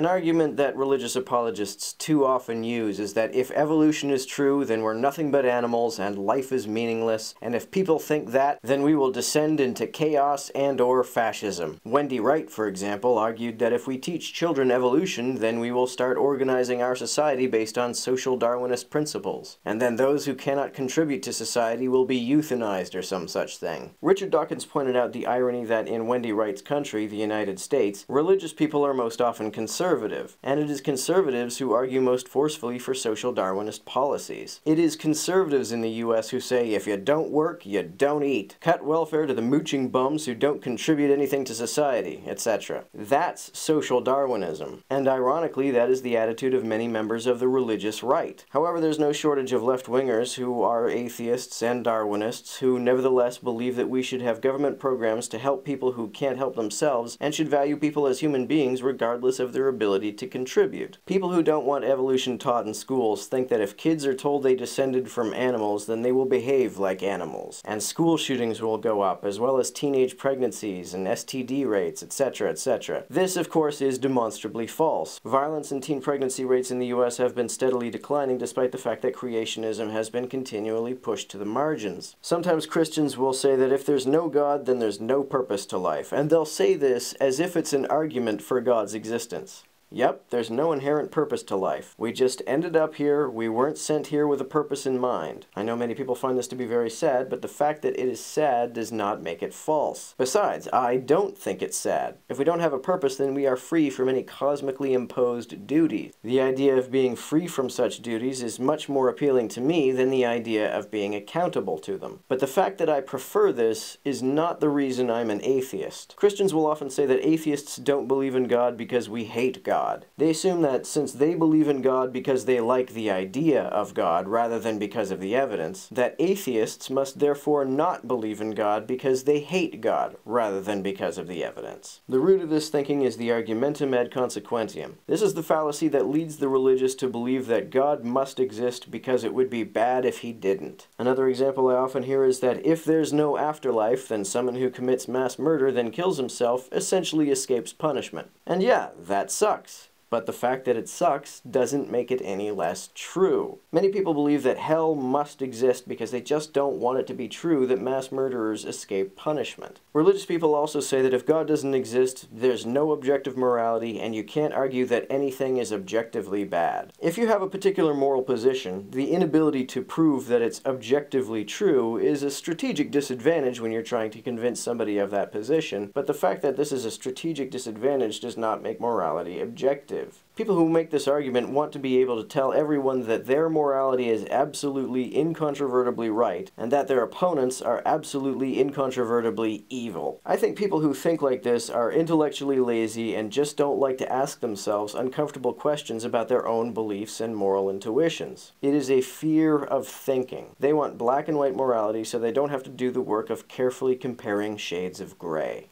An argument that religious apologists too often use is that if evolution is true, then we're nothing but animals and life is meaningless, and if people think that, then we will descend into chaos and/or fascism. Wendy Wright, for example, argued that if we teach children evolution, then we will start organizing our society based on social Darwinist principles, and then those who cannot contribute to society will be euthanized or some such thing. Richard Dawkins pointed out the irony that in Wendy Wright's country, the United States, religious people are most often conservative, and it is conservatives who argue most forcefully for social Darwinist policies. It is conservatives in the US who say, if you don't work, you don't eat. Cut welfare to the mooching bums who don't contribute anything to society, etc. That's social Darwinism, and ironically that is the attitude of many members of the religious right. However, there's no shortage of left-wingers who are atheists and Darwinists who nevertheless believe that we should have government programs to help people who can't help themselves and should value people as human beings regardless of their ability to contribute. People who don't want evolution taught in schools think that if kids are told they descended from animals, then they will behave like animals, and school shootings will go up, as well as teenage pregnancies and STD rates, etc., etc. This, of course, is demonstrably false. Violence and teen pregnancy rates in the US have been steadily declining despite the fact that creationism has been continually pushed to the margins. Sometimes Christians will say that if there's no God, then there's no purpose to life, and they'll say this as if it's an argument for God's existence. Yep, there's no inherent purpose to life. We just ended up here, we weren't sent here with a purpose in mind. I know many people find this to be very sad, but the fact that it is sad does not make it false. Besides, I don't think it's sad. If we don't have a purpose, then we are free from any cosmically imposed duties. The idea of being free from such duties is much more appealing to me than the idea of being accountable to them. But the fact that I prefer this is not the reason I'm an atheist. Christians will often say that atheists don't believe in God because we hate God. They assume that since they believe in God because they like the idea of God rather than because of the evidence, that atheists must therefore not believe in God because they hate God rather than because of the evidence. The root of this thinking is the argumentum ad consequentiam. This is the fallacy that leads the religious to believe that God must exist because it would be bad if he didn't. Another example I often hear is that if there's no afterlife, then someone who commits mass murder then kills himself essentially escapes punishment. And yeah, that sucks. But the fact that it sucks doesn't make it any less true. Many people believe that hell must exist because they just don't want it to be true that mass murderers escape punishment. Religious people also say that if God doesn't exist, there's no objective morality, and you can't argue that anything is objectively bad. If you have a particular moral position, the inability to prove that it's objectively true is a strategic disadvantage when you're trying to convince somebody of that position, but the fact that this is a strategic disadvantage does not make morality objective. People who make this argument want to be able to tell everyone that their morality is absolutely incontrovertibly right, and that their opponents are absolutely incontrovertibly evil. I think people who think like this are intellectually lazy and just don't like to ask themselves uncomfortable questions about their own beliefs and moral intuitions. It is a fear of thinking. They want black and white morality so they don't have to do the work of carefully comparing shades of gray.